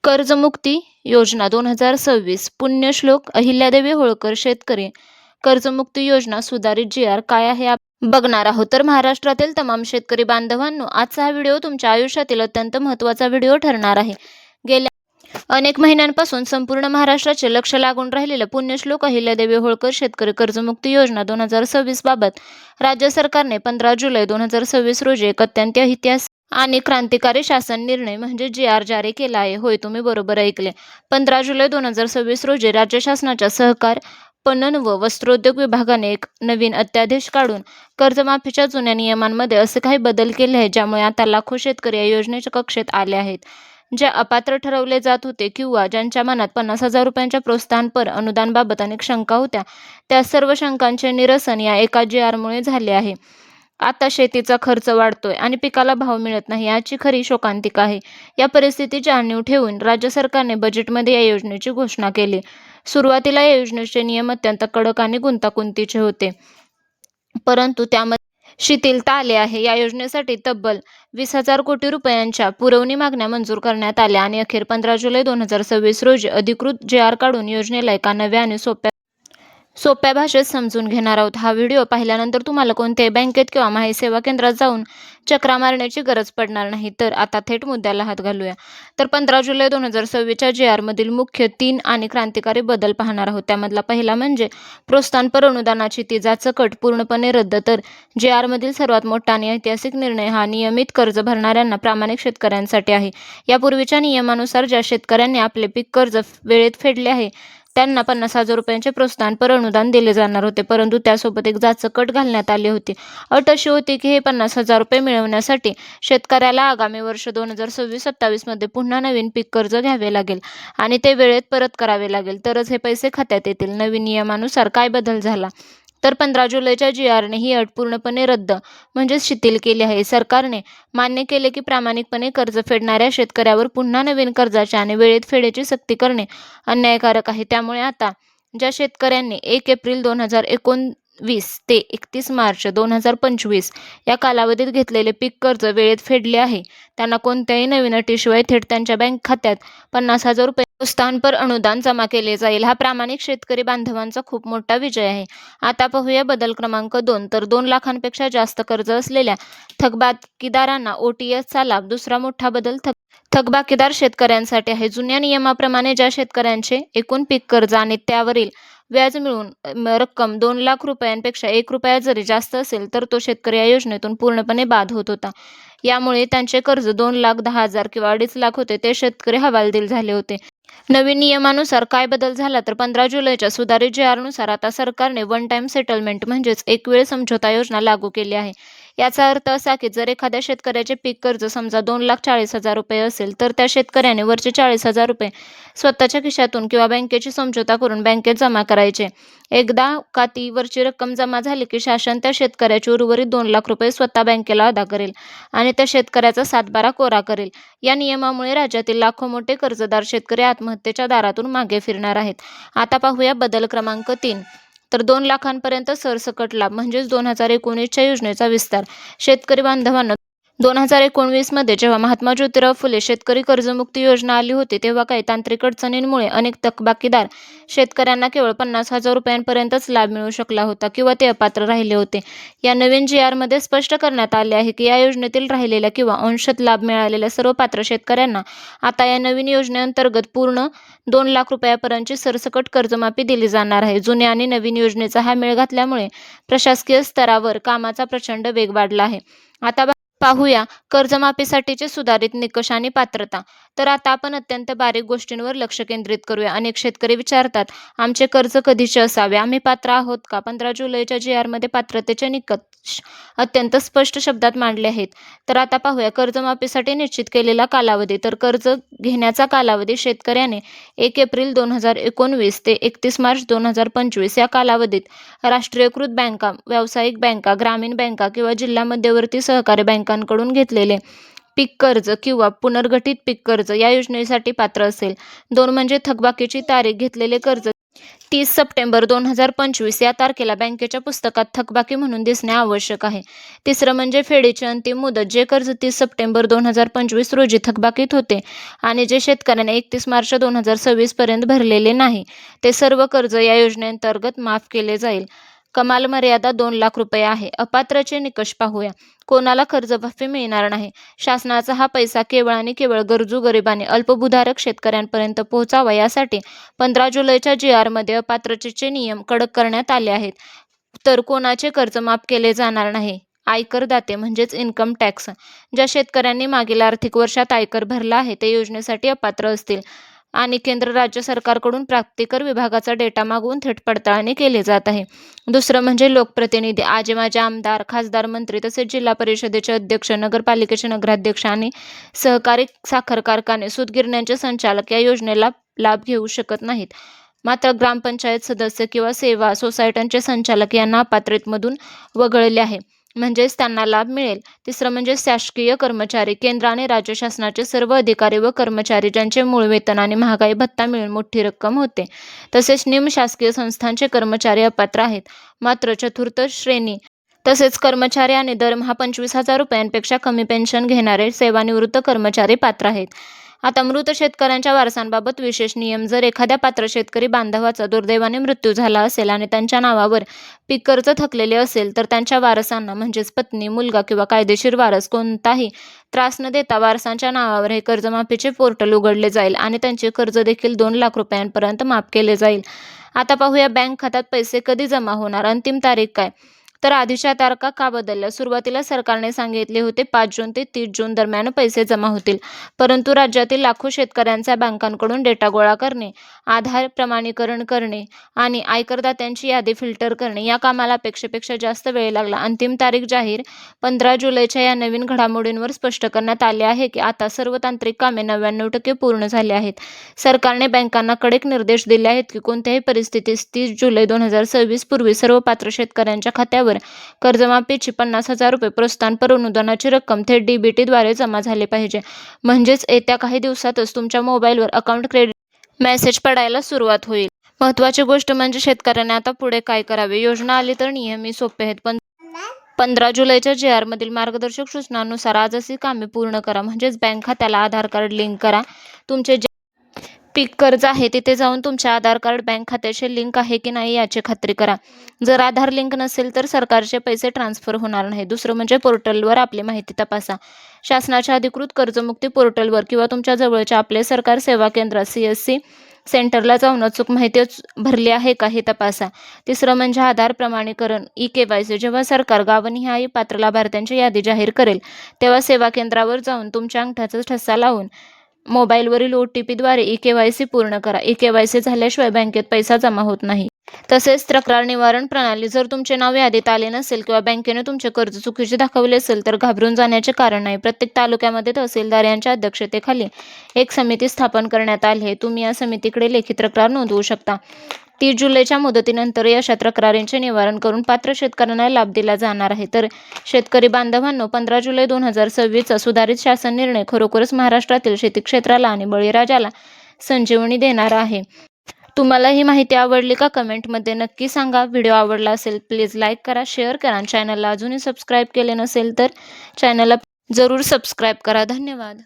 कर्जमुक्ती योजना 2026 पुण्यश्लोक अहिल्यादेवी होळकर शेतकरी कर्जमुक्ती योजना सुधारित जी.आर. काय आहे बघणार आहोत. तर महाराष्ट्रातील तमाम शेतकरी बांधवांनो, आजचा हा व्हिडिओ तुमच्या आयुष्यातील अत्यंत महत्त्वाचा व्हिडिओ ठरणार आहे. गेल्या अनेक महिन्यांपासून संपूर्ण महाराष्ट्राचे लक्ष लागून राहिलेल्या पुण्यश्लोक अहिल्यादेवी होळकर शेतकरी कर्जमुक्ती योजना 2026 बाबत राज्य सरकारने 15 जुलै 2026 रोजी एक अत्यंत ऐतिहासिक आणि क्रांतिकारी शासन निर्णय म्हणजे जी.आर. जारी केला आहे. होय, तुम्ही बरोबर ऐकले. 15 जुलै 2026 रोजी राज्य शासनाच्या सहकार पणन व वस्त्रोद्योग विभागाने एक नवीन अध्यादेश काढून कर्जमाफीच्या जुन्या नियमांमध्ये असे काही बदल केले आहेत, ज्यामुळे आता लाखो शेतकरी या योजनेच्या कक्षेत आले आहेत. जे अपात्र ठरवले जात होते किंवा ज्यांच्या मनात 50,000 रुपयांच्या प्रोत्साहनपर अनुदानाबाबत अनेक शंका होत्या, त्या सर्व शंकांचे निरसन या एका जी.आर.मुळे झाले आहे. आता शेतीचा खर्च वाढतोय आणि पिकाला भाव मिळत नाही, याची खरी शोकांतिका आहे. या परिस्थितीची जाणीव ठेवून राज्य सरकारने बजेटमध्ये या योजनेची घोषणा केली. सुरुवातीला या योजनेचे नियम अत्यंत कडक आणि गुंतागुंतीचे होते, परंतु त्यामध्ये शिथिलता आली आहे. या योजनेसाठी तब्बल 20,000 कोटी रुपयांच्या पुरवणी मागण्या मंजूर करण्यात आल्या आणि अखेर 15 जुलै 2026 रोजी अधिकृत जी.आर. काढून योजनेला एका नव्या आणि सोप्या भाषेत समजून घेणार आहोत. हा व्हिडिओ पाहिल्यानंतर तुम्हाला कोणत्याही बँकेत किंवा माहिती सेवा केंद्रात जाऊन चक्रा मारण्याची गरज पडणार नाही. तर आता थेट मुद्द्याला हात घालूया. तर 15 जुलै 2026च्या जी.आर.मधील मुख्य 3 आणि क्रांतिकारी बदल पाहणार आहोत. त्यामधला पहिला म्हणजे प्रोत्साहनपर अनुदानाची तिजाचकट पूर्णपणे रद्द. तर जी.आर.मधील सर्वात मोठा आणि ऐतिहासिक निर्णय हा नियमित कर्ज भरणाऱ्यांना प्रामाणिक शेतकऱ्यांसाठी आहे. यापूर्वीच्या नियमानुसार ज्या शेतकऱ्यांनी आपले पीक कर्ज वेळेत फेडले आहे त्यांना 50,000 रुपयांचे प्रोत्साहनपर अनुदान दिले जाणार होते, परंतु त्यासोबत एक जाचक घालण्यात आली होती. अट अशी होती की हे 50,000 रुपये मिळवण्यासाठी शेतकऱ्याला आगामी वर्ष 2026-27 मध्ये पुन्हा नवीन पीक कर्ज घ्यावे लागेल आणि ते वेळेत परत करावे लागेल, तरच हे पैसे खात्यात येतील. नवीन नियमानुसार काय बदल झाला? तर 15 जुलैच्या जी.आर.ने ही अट पूर्णपणे रद्द म्हणजेच शिथिल केली आहे. सरकारने मान्य केले की प्रामाणिकपणे कर्ज फेडणाऱ्या शेतकऱ्यावर पुन्हा नवीन कर्जाच्या आणि वेळेत फेडेची सक्ती करणे अन्यायकारक आहे. त्यामुळे आता ज्या शेतकऱ्यांनी 1 एप्रिल 2019 ते 31 मार्च 2025 या कालावधीत घेतलेले पीक कर्ज वेळेत फेडले आहे, त्यांना कोणत्याही नवीन अटीशिवाय थेट त्यांच्या बँक खात्यात 50,000 रुपये प्रोत्साहनपर अनुदान जमा केले जाईल. हा प्रामाणिक शेतकरी बांधवांचा खूप मोठा विजय आहे. आता पाहूया बदल क्रमांक 2. तर 2 लाखांपेक्षा जास्त कर्ज असलेल्या थकबाकीदारांना ओ.टी.एसचा लाभ. दुसरा मोठा बदल थकबाकीदार शेतकऱ्यांसाठी आहे. जुन्या नियमाप्रमाणे ज्या शेतकऱ्यांचे एकूण पीक कर्ज आणि त्यावरील व्याज मिळून रक्कम 2 लाख रुपयांपेक्षा 1 रुपया जरी जास्त असेल तर तो शेतकरी या योजनेतून पूर्णपणे बाद होत होता. यामुळे त्यांचे कर्ज 2,10,000 किंवा 2.5 लाख होते ते शेतकरी हवालदिल झाले होते. नवीन नियमानुसार काय बदल झाला? तर 15 जुलैच्या सुधारित जी.आर.नुसार आता सरकारने वन टाइम सेटलमेंट म्हणजेच एक वेळ समझोता योजना लागू केली आहे. याचा अर्थ असा की जर एखाद्या शेतकऱ्याचे पीक कर्ज समजा 2,40,000 रुपये असेल तर त्या शेतकऱ्याने वरचे 40,000 रुपये स्वतःच्या खिशातून किंवा बँकेची समझोता करून बँकेत जमा करायचे. एकदा का ती वरची रक्कम जमा झाली की शासन त्या शेतकऱ्याचे उर्वरित 2 लाख रुपये स्वतः बँकेला अदा करेल आणि त्या शेतकऱ्याचा सातबारा कोरा करेल. या नियमामुळे राज्यातील लाखो मोठे कर्जदार शेतकरी आत्महत्येच्या दारातून मागे फिरणार आहेत. आता पाहूया बदल क्रमांक 3. तर 2 लाखांपर्यंत सरसकट लाभ म्हणजेच 2019च्या योजनेचा विस्तार. शेतकरी बांधवांना 2019 मध्ये जेव्हा महात्मा ज्योतिराव फुले शेतकरी कर्जमुक्ती योजना आली होती, तेव्हा काही तांत्रिक अडचणींमुळे अनेक थकबाकीदार शेतकऱ्यांना केवळ 50,000 रुपयांपर्यंतच लाभ मिळू शकला होता किंवा ते अपात्र राहिले होते. या नवीन जी.आर.मध्ये स्पष्ट करण्यात आले आहे की या योजनेतील राहिलेल्या किंवा अंशतः लाभ मिळालेल्या सर्व पात्र शेतकऱ्यांना आता या नवीन योजनेअंतर्गत पूर्ण 2 लाख रुपयांपर्यंतची सरसकट कर्जमाफी दिली जाणार आहे. जुन्या आणि नवीन योजनेचा हा मेळ घातल्यामुळे प्रशासकीय स्तरावर कामाचा प्रचंड वेग वाढला आहे. आता पाहूया कर्जमाफीसाठीचे सुधारित निकष आणि पात्रता. तर आता आपण अत्यंत बारीक गोष्टींवर लक्ष केंद्रित करूया. अनेक शेतकरी विचारतात, आमचे कर्ज कधीचे असावे? आम्ही पात्र आहोत का? 15 जुलैच्या जी.आर.मध्ये पात्रतेचे निकष अत्यंत स्पष्ट शब्दात मांडले आहेत. तर आता पाहूया कर्जमाफीसाठी निश्चित केलेला कालावधी. तर कर्ज घेण्याचा कालावधी शेतकऱ्याने 1 एप्रिल 2019 ते 31 मार्च 2025 या कालावधीत राष्ट्रीयकृत बँका, व्यावसायिक बँका, ग्रामीण बँका किंवा जिल्हा मध्यवर्ती सहकारी बँकांकडून घेतलेले पीक कर्ज किंवा पुनर्गठित पीक कर्ज या योजनेसाठी पात्र असेल. 2 म्हणजे थकबाकीची तारीख घेतलेले कर्ज 30 सप्टेंबर 2025 या तारखेला बँकेच्या पुस्तकात थकबाकी म्हणून दिसणे आवश्यक आहे. तिसरं म्हणजे फेडीची अंतिम मुदत. जे कर्ज 30 सप्टेंबर 2025 रोजी थकबाकीत होते आणि जे शेतकऱ्याने 31 मार्च 2026 पर्यंत भरलेले नाही, ते सर्व कर्ज या योजनेअंतर्गत माफ केले जाईल. कमाल मर्यादा 2 लाख रुपये आहे. अपात्रचे निकष पाहूया. कोणाला कर्जमाफी मिळणार नाही. शासनाचा हा पैसा केवळ आणि केवळ गरजू गरिबांनी अल्पभूधारक शेतकऱ्यांपर्यंत पोहोचावा यासाठी 15 जुलैच्या जी.आर.मध्ये अपात्रतेचे नियम कडक करण्यात आले आहेत. तर कोणाचे कर्ज माफ केले जाणार नाही. आयकरदाते म्हणजेच इन्कम टॅक्स. ज्या शेतकऱ्यांनी मागील आर्थिक वर्षात आयकर भरला आहे ते योजनेसाठी अपात्र असतील आणि केंद्र राज्य सरकारकडून प्राप्तिकर विभागाचा डेटा मागवून थेट पडताळणी केली जात आहे. दुसरं म्हणजे लोकप्रतिनिधी. आजे माजी आमदार, खासदार, मंत्री तसेच जिल्हा परिषदेचे अध्यक्ष, नगरपालिकेचे नगराध्यक्ष आणि सहकारी साखर कारखाने, सूतगिरण्यांचे संचालक या योजनेला लाभ घेऊ शकत नाहीत. मात्र ग्रामपंचायत सदस्य किंवा सेवा सोसायट्यांचे संचालक यांना अपात्रतेमधून वगळले आहे, म्हणजेच त्यांना लाभ मिळेल. तिसरं म्हणजे शासकीय कर्मचारी. केंद्र आणि राज्य शासनाचे सर्व अधिकारी व कर्मचारी ज्यांचे मूळ वेतन आणि महागाई भत्ता मिळून मोठी रक्कम होते. तसेच निमशासकीय संस्थांचे कर्मचारी अपात्र आहेत. मात्र चतुर्थ श्रेणी तसेच कर्मचारी आणि दरमहा 25,000 रुपयांपेक्षा कमी पेन्शन घेणारे सेवानिवृत्त कर्मचारी पात्र आहेत. आता मृत शेतकऱ्यांच्या वारसांबाबत विशेष नियम. जर एखाद्या पात्र शेतकरी बांधवाचा दुर्दैवाने मृत्यू झाला असेल आणि त्यांच्या नावावर पीक कर्ज थकलेले असेल तर त्यांच्या वारसांना म्हणजेच पत्नी, मुलगा किंवा कायदेशीर वारस कोणताही त्रास न देता वारसांच्या नावावर हे कर्जमाफीचे पोर्टल उघडले जाईल आणि त्यांचे कर्ज देखील 2 लाख रुपयांपर्यंत माफ केले जाईल. आता पाहूया बँक खात्यात पैसे कधी जमा होणार. अंतिम तारीख काय? तर आधीच्या तारखा का बदलल्या? सुरुवातीला सरकारने सांगितले होते 5 जून ते 30 जून दरम्यान पैसे जमा होतील. परंतु राज्यातील लाखो शेतकऱ्यांचा बँकांकडून डेटा गोळा करणे, आधार प्रमाणीकरण करणे आणि आयकरदात्यांची यादी फिल्टर करणे या कामाला अपेक्षेपेक्षा जास्त वेळ लागला. अंतिम तारीख जाहीर. 15 जुलैच्या या नवीन घडामोडींवर स्पष्ट करण्यात आले आहे की आता सर्व तांत्रिक कामे 99% पूर्ण झाली आहेत. सरकारने बँकांना कडक निर्देश दिले आहेत की कोणत्याही परिस्थितीत 30 जुलै 2026 पूर्वी सर्व पात्र शेतकऱ्यांच्या खात्यावर कर्जमाफीची 50,000 रुपये प्रोत्साहनपर अनुदानाची रक्कम थेट DBT द्वारे जमा झाली पाहिजे. म्हणजेच येत्या काही दिवसातच तुमच्या मोबाईलवर अकाउंट क्रेडिट मेसेज पडायला सुरुवात होईल. महत्त्वाची गोष्ट म्हणजे शेतकऱ्यांनी आता पुढे काय करावे. योजना आली तर नियमही सोपे आहेत. पण 15 जुलैच्या जी.आर.मधील मार्गदर्शक सूचनांनुसार आजच ही कामे पूर्ण करा. म्हणजेच बँक खात्याला आधार कार्ड लिंक करा. तुमचे जे पीक कर्ज आहे तिथे जाऊन तुमचे आधार कार्ड बँक खात्याशी लिंक आहे की नाही याची खात्री करा. जर आधार लिंक नसेल तर सरकारचे पैसे ट्रान्सफर होणार नाही. दुसरं म्हणजे पोर्टलवर आपली माहिती तपासा. शासनाच्या अधिकृत कर्जमुक्ती पोर्टलवर किंवा तुमच्या जवळच्या आपले सरकार सेवा केंद्रात CSC सेंटरला जाऊन अचूक माहिती भरली आहे का हे तपासा. तिसरं म्हणजे आधार प्रमाणीकरण eKYC. जेव्हा सरकार गावनिहाय पात्र लाभार्थ्यांची यादी जाहीर करेल तेव्हा सेवा केंद्रावर जाऊन तुमच्या अंगठ्याचा ठसा लावून मोबाईलवरील OTP द्वारे eKYC पूर्ण करा. eKYC झाल्याशिवाय बँकेत पैसा जमा होत नाही. तसेच तक्रार निवारण प्रणाली. जर तुमचे नाव यादीत आले नसेल किंवा बँकेने तुमचे कर्ज चुकीचे दाखवले असेल तर घाबरून जाण्याचे कारण नाही. प्रत्येक तालुक्यामध्ये तहसीलदार यांच्या अध्यक्षतेखाली एक समिती स्थापन करण्यात आली आहे. तुम्ही या समितीकडे लेखी तक्रार नोंदवू शकता. 30 जुलैच्या मुदतीनंतर अशा तक्रारींचे निवारण करून पात्र शेतकऱ्यांना लाभ दिला जाणार आहे. तर शेतकरी बांधवांनो, 15 जुलै 2026चा सुधारित शासन निर्णय खरोखरच महाराष्ट्रातील शेती क्षेत्राला आणि बळीराजाला संजीवनी देणारा आहे. तुम्हाला ही माहिती आवडली का? कमेंटमध्ये नक्की सांगा. व्हिडिओ आवडला असेल प्लीज लाईक करा, शेअर करा आणि चॅनलला अजूनही सबस्क्राईब केले नसेल तर चॅनलला जरूर सबस्क्राईब करा. धन्यवाद.